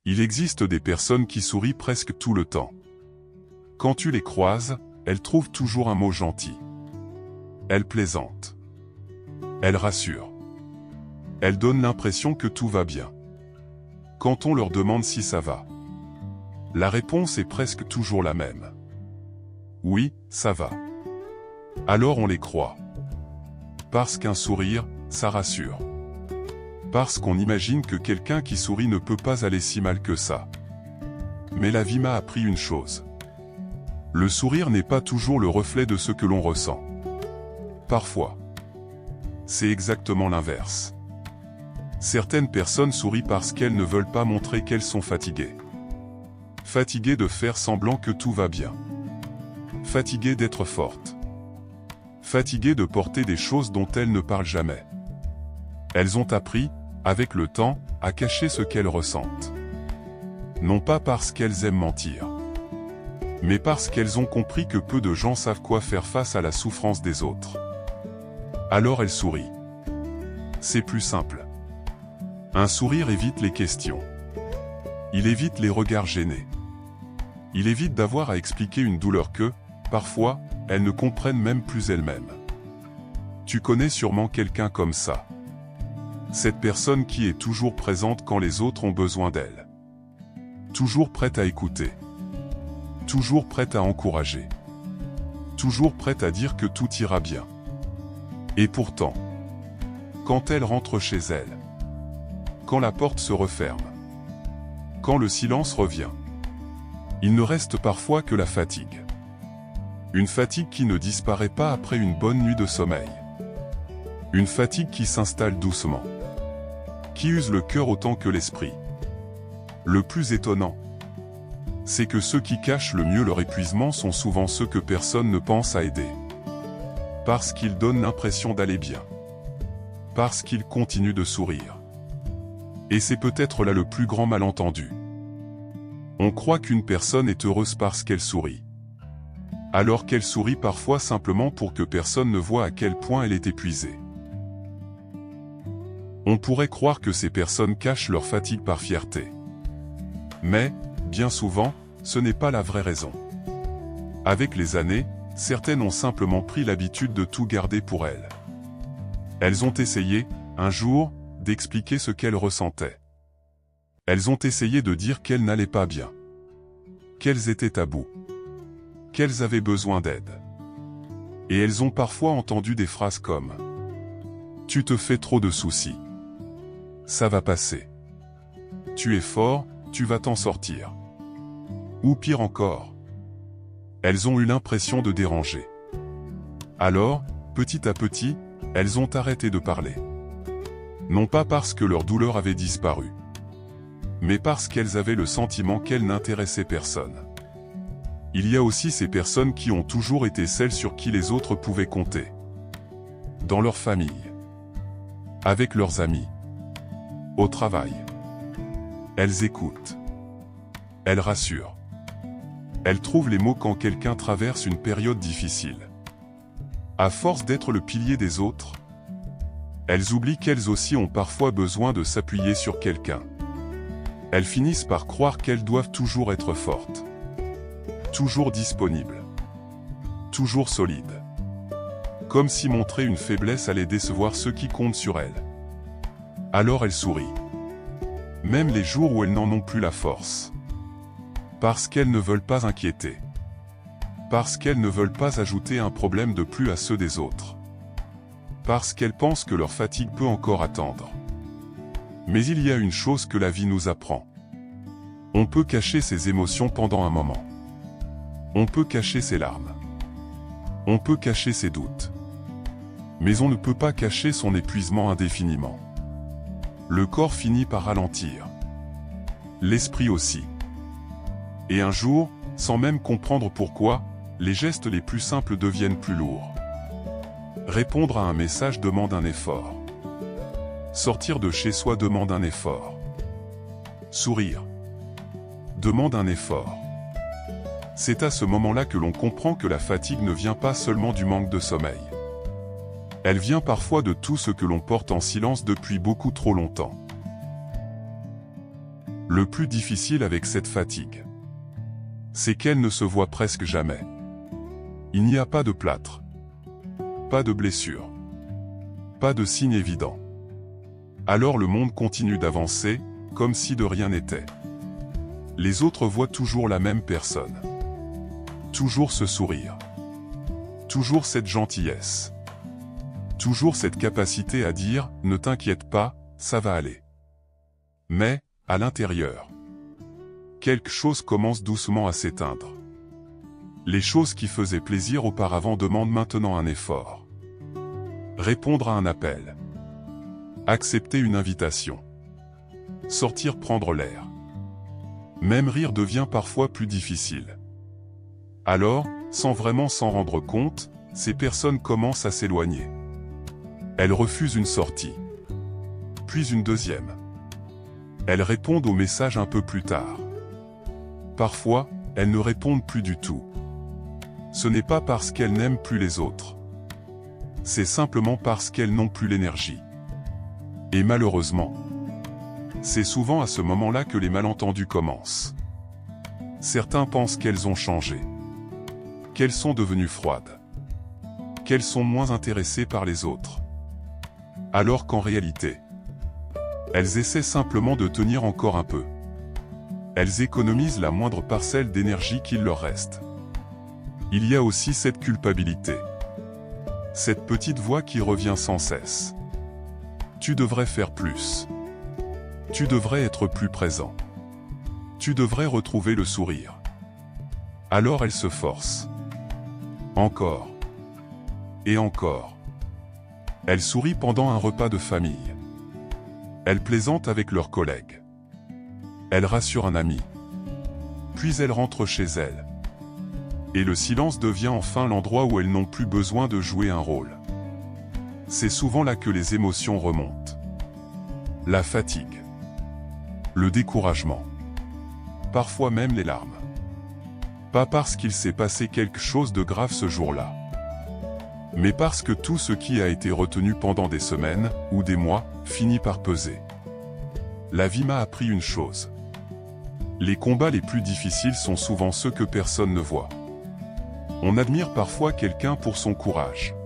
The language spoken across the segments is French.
Il existe des personnes qui sourient presque tout le temps. Quand tu les croises, elles trouvent toujours un mot gentil. Elles plaisantent. Elles rassurent. Elles donnent l'impression que tout va bien. Quand on leur demande si ça va, la réponse est presque toujours la même. Oui, ça va. Alors on les croit. Parce qu'un sourire, ça rassure. Parce qu'on imagine que quelqu'un qui sourit ne peut pas aller si mal que ça. Mais la vie m'a appris une chose. Le sourire n'est pas toujours le reflet de ce que l'on ressent. Parfois, c'est exactement l'inverse. Certaines personnes sourient parce qu'elles ne veulent pas montrer qu'elles sont fatiguées. Fatiguées de faire semblant que tout va bien. Fatiguées d'être fortes. Fatiguées de porter des choses dont elles ne parlent jamais. Elles ont appris, avec le temps, à cacher ce qu'elles ressentent. Non pas parce qu'elles aiment mentir, mais parce qu'elles ont compris que peu de gens savent quoi faire face à la souffrance des autres. Alors elles sourient. C'est plus simple. Un sourire évite les questions. Il évite les regards gênés. Il évite d'avoir à expliquer une douleur que, parfois, elles ne comprennent même plus elles-mêmes. Tu connais sûrement quelqu'un comme ça. Cette personne qui est toujours présente quand les autres ont besoin d'elle. Toujours prête à écouter. Toujours prête à encourager. Toujours prête à dire que tout ira bien. Et pourtant, quand elle rentre chez elle, quand la porte se referme, quand le silence revient, il ne reste parfois que la fatigue. Une fatigue qui ne disparaît pas après une bonne nuit de sommeil. Une fatigue qui s'installe doucement. Qui use le cœur autant que l'esprit. Le plus étonnant, c'est que ceux qui cachent le mieux leur épuisement sont souvent ceux que personne ne pense à aider. Parce qu'ils donnent l'impression d'aller bien. Parce qu'ils continuent de sourire. Et c'est peut-être là le plus grand malentendu. On croit qu'une personne est heureuse parce qu'elle sourit. Alors qu'elle sourit parfois simplement pour que personne ne voie à quel point elle est épuisée. On pourrait croire que ces personnes cachent leur fatigue par fierté. Mais, bien souvent, ce n'est pas la vraie raison. Avec les années, certaines ont simplement pris l'habitude de tout garder pour elles. Elles ont essayé, un jour, d'expliquer ce qu'elles ressentaient. Elles ont essayé de dire qu'elles n'allaient pas bien. Qu'elles étaient à bout. Qu'elles avaient besoin d'aide. Et elles ont parfois entendu des phrases comme « Tu te fais trop de soucis. Ça va passer. Tu es fort, tu vas t'en sortir. » Ou pire encore, elles ont eu l'impression de déranger. Alors, petit à petit, elles ont arrêté de parler. Non pas parce que leur douleur avait disparu, mais parce qu'elles avaient le sentiment qu'elles n'intéressaient personne. Il y a aussi ces personnes qui ont toujours été celles sur qui les autres pouvaient compter. Dans leur famille. Avec leurs amis. Au travail. Elles écoutent. Elles rassurent. Elles trouvent les mots quand quelqu'un traverse une période difficile. À force d'être le pilier des autres, elles oublient qu'elles aussi ont parfois besoin de s'appuyer sur quelqu'un. Elles finissent par croire qu'elles doivent toujours être fortes. Toujours disponibles. Toujours solides. Comme si montrer une faiblesse allait décevoir ceux qui comptent sur elles. Alors elles sourient. Même les jours où elles n'en ont plus la force. Parce qu'elles ne veulent pas inquiéter. Parce qu'elles ne veulent pas ajouter un problème de plus à ceux des autres. Parce qu'elles pensent que leur fatigue peut encore attendre. Mais il y a une chose que la vie nous apprend. On peut cacher ses émotions pendant un moment. On peut cacher ses larmes. On peut cacher ses doutes. Mais on ne peut pas cacher son épuisement indéfiniment. Le corps finit par ralentir. L'esprit aussi. Et un jour, sans même comprendre pourquoi, les gestes les plus simples deviennent plus lourds. Répondre à un message demande un effort. Sortir de chez soi demande un effort. Sourire demande un effort. C'est à ce moment-là que l'on comprend que la fatigue ne vient pas seulement du manque de sommeil. Elle vient parfois de tout ce que l'on porte en silence depuis beaucoup trop longtemps. Le plus difficile avec cette fatigue, c'est qu'elle ne se voit presque jamais. Il n'y a pas de plâtre, pas de blessure, pas de signe évident. Alors le monde continue d'avancer, comme si de rien n'était. Les autres voient toujours la même personne. Toujours ce sourire. Toujours cette gentillesse. Toujours cette capacité à dire « Ne t'inquiète pas, ça va aller ». Mais, à l'intérieur, quelque chose commence doucement à s'éteindre. Les choses qui faisaient plaisir auparavant demandent maintenant un effort. Répondre à un appel. Accepter une invitation. Sortir prendre l'air. Même rire devient parfois plus difficile. Alors, sans vraiment s'en rendre compte, ces personnes commencent à s'éloigner. Elles refusent une sortie. Puis une deuxième. Elles répondent aux messages un peu plus tard. Parfois, elles ne répondent plus du tout. Ce n'est pas parce qu'elles n'aiment plus les autres. C'est simplement parce qu'elles n'ont plus l'énergie. Et malheureusement, c'est souvent à ce moment-là que les malentendus commencent. Certains pensent qu'elles ont changé, qu'elles sont devenues froides, qu'elles sont moins intéressées par les autres. Alors qu'en réalité, elles essaient simplement de tenir encore un peu. Elles économisent la moindre parcelle d'énergie qu'il leur reste. Il y a aussi cette culpabilité. Cette petite voix qui revient sans cesse. Tu devrais faire plus. Tu devrais être plus présent. Tu devrais retrouver le sourire. Alors elles se forcent. Encore. Et encore. Elles sourient pendant un repas de famille. Elles plaisantent avec leurs collègues. Elles rassurent un ami. Puis elles rentrent chez elles. Et le silence devient enfin l'endroit où elles n'ont plus besoin de jouer un rôle. C'est souvent là que les émotions remontent. La fatigue. Le découragement. Parfois même les larmes. Pas parce qu'il s'est passé quelque chose de grave ce jour-là, mais parce que tout ce qui a été retenu pendant des semaines, ou des mois, finit par peser. La vie m'a appris une chose. Les combats les plus difficiles sont souvent ceux que personne ne voit. On admire parfois quelqu'un pour son courage,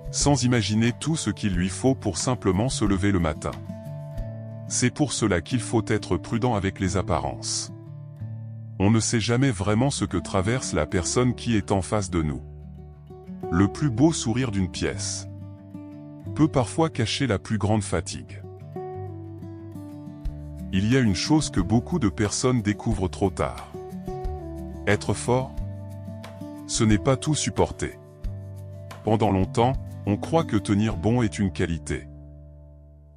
sans imaginer tout ce qu'il lui faut pour simplement se lever le matin. C'est pour cela qu'il faut être prudent avec les apparences. On ne sait jamais vraiment ce que traverse la personne qui est en face de nous. Le plus beau sourire d'une pièce peut parfois cacher la plus grande fatigue. Il y a une chose que beaucoup de personnes découvrent trop tard. Être fort, ce n'est pas tout supporter. Pendant longtemps, on croit que tenir bon est une qualité.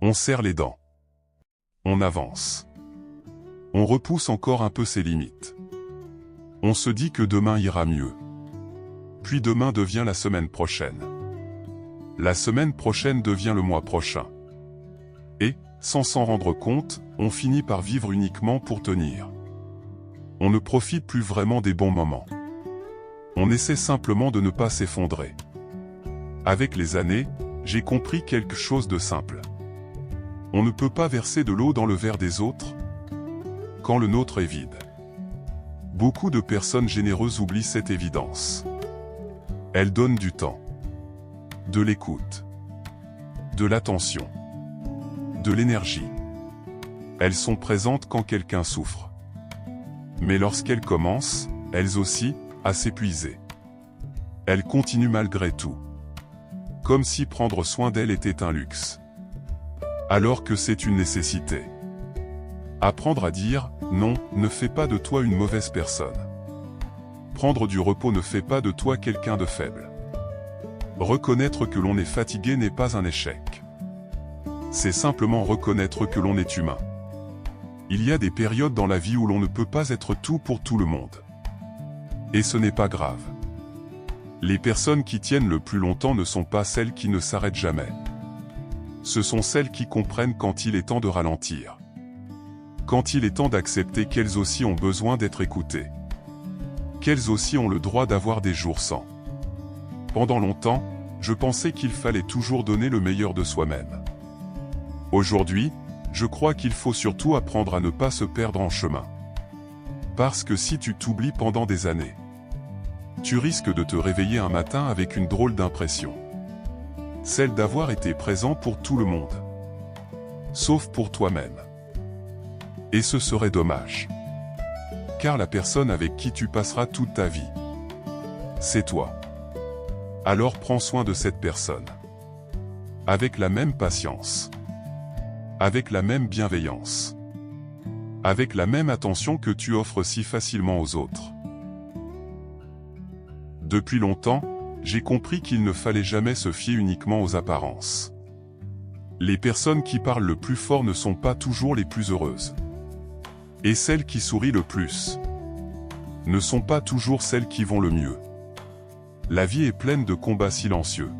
On serre les dents. On avance. On repousse encore un peu ses limites. On se dit que demain ira mieux. Puis demain devient la semaine prochaine. La semaine prochaine devient le mois prochain. Et, sans s'en rendre compte, on finit par vivre uniquement pour tenir. On ne profite plus vraiment des bons moments. On essaie simplement de ne pas s'effondrer. Avec les années, j'ai compris quelque chose de simple. On ne peut pas verser de l'eau dans le verre des autres quand le nôtre est vide. Beaucoup de personnes généreuses oublient cette évidence. Elles donnent du temps, de l'écoute, de l'attention, de l'énergie. Elles sont présentes quand quelqu'un souffre. Mais lorsqu'elles commencent, elles aussi, à s'épuiser, elles continuent malgré tout. Comme si prendre soin d'elles était un luxe. Alors que c'est une nécessité. Apprendre à dire « non » ne fait pas de toi une mauvaise personne. Prendre du repos ne fait pas de toi quelqu'un de faible. Reconnaître que l'on est fatigué n'est pas un échec. C'est simplement reconnaître que l'on est humain. Il y a des périodes dans la vie où l'on ne peut pas être tout pour tout le monde. Et ce n'est pas grave. Les personnes qui tiennent le plus longtemps ne sont pas celles qui ne s'arrêtent jamais. Ce sont celles qui comprennent quand il est temps de ralentir. Quand il est temps d'accepter qu'elles aussi ont besoin d'être écoutées. Qu'elles aussi ont le droit d'avoir des jours sans. Pendant longtemps, je pensais qu'il fallait toujours donner le meilleur de soi-même. Aujourd'hui, je crois qu'il faut surtout apprendre à ne pas se perdre en chemin. Parce que si tu t'oublies pendant des années, tu risques de te réveiller un matin avec une drôle d'impression. Celle d'avoir été présent pour tout le monde. Sauf pour toi-même. Et ce serait dommage. Car la personne avec qui tu passeras toute ta vie, c'est toi. Alors prends soin de cette personne. Avec la même patience. Avec la même bienveillance. Avec la même attention que tu offres si facilement aux autres. Depuis longtemps, j'ai compris qu'il ne fallait jamais se fier uniquement aux apparences. Les personnes qui parlent le plus fort ne sont pas toujours les plus heureuses. Et celles qui sourient le plus ne sont pas toujours celles qui vont le mieux. La vie est pleine de combats silencieux.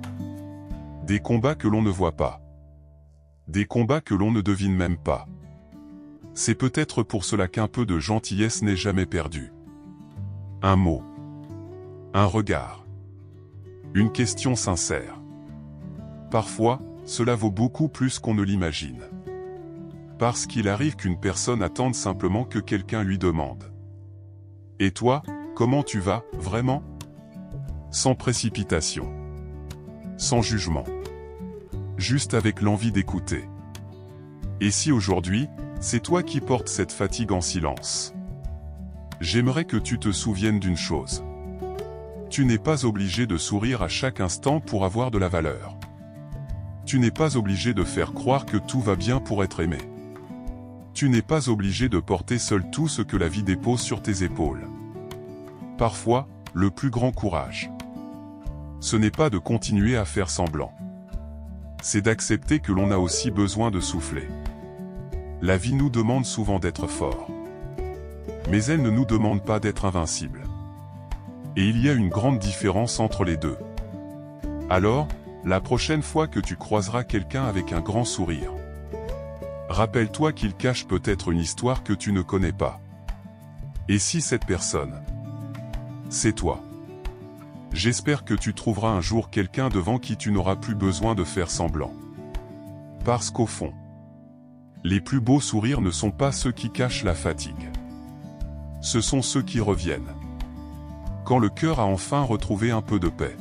Des combats que l'on ne voit pas. Des combats que l'on ne devine même pas. C'est peut-être pour cela qu'un peu de gentillesse n'est jamais perdu. Un mot. Un regard. Une question sincère. Parfois, cela vaut beaucoup plus qu'on ne l'imagine. Parce qu'il arrive qu'une personne attende simplement que quelqu'un lui demande. Et toi, comment tu vas, vraiment ? Sans précipitation. Sans jugement. Juste avec l'envie d'écouter. Et si aujourd'hui, c'est toi qui portes cette fatigue en silence ? J'aimerais que tu te souviennes d'une chose. Tu n'es pas obligé de sourire à chaque instant pour avoir de la valeur. Tu n'es pas obligé de faire croire que tout va bien pour être aimé. Tu n'es pas obligé de porter seul tout ce que la vie dépose sur tes épaules. Parfois, le plus grand courage, ce n'est pas de continuer à faire semblant. C'est d'accepter que l'on a aussi besoin de souffler. La vie nous demande souvent d'être forts. Mais elle ne nous demande pas d'être invincibles. Et il y a une grande différence entre les deux. Alors, la prochaine fois que tu croiseras quelqu'un avec un grand sourire, rappelle-toi qu'il cache peut-être une histoire que tu ne connais pas. Et si cette personne, c'est toi, j'espère que tu trouveras un jour quelqu'un devant qui tu n'auras plus besoin de faire semblant. Parce qu'au fond, les plus beaux sourires ne sont pas ceux qui cachent la fatigue. Ce sont ceux qui reviennent. Quand le cœur a enfin retrouvé un peu de paix.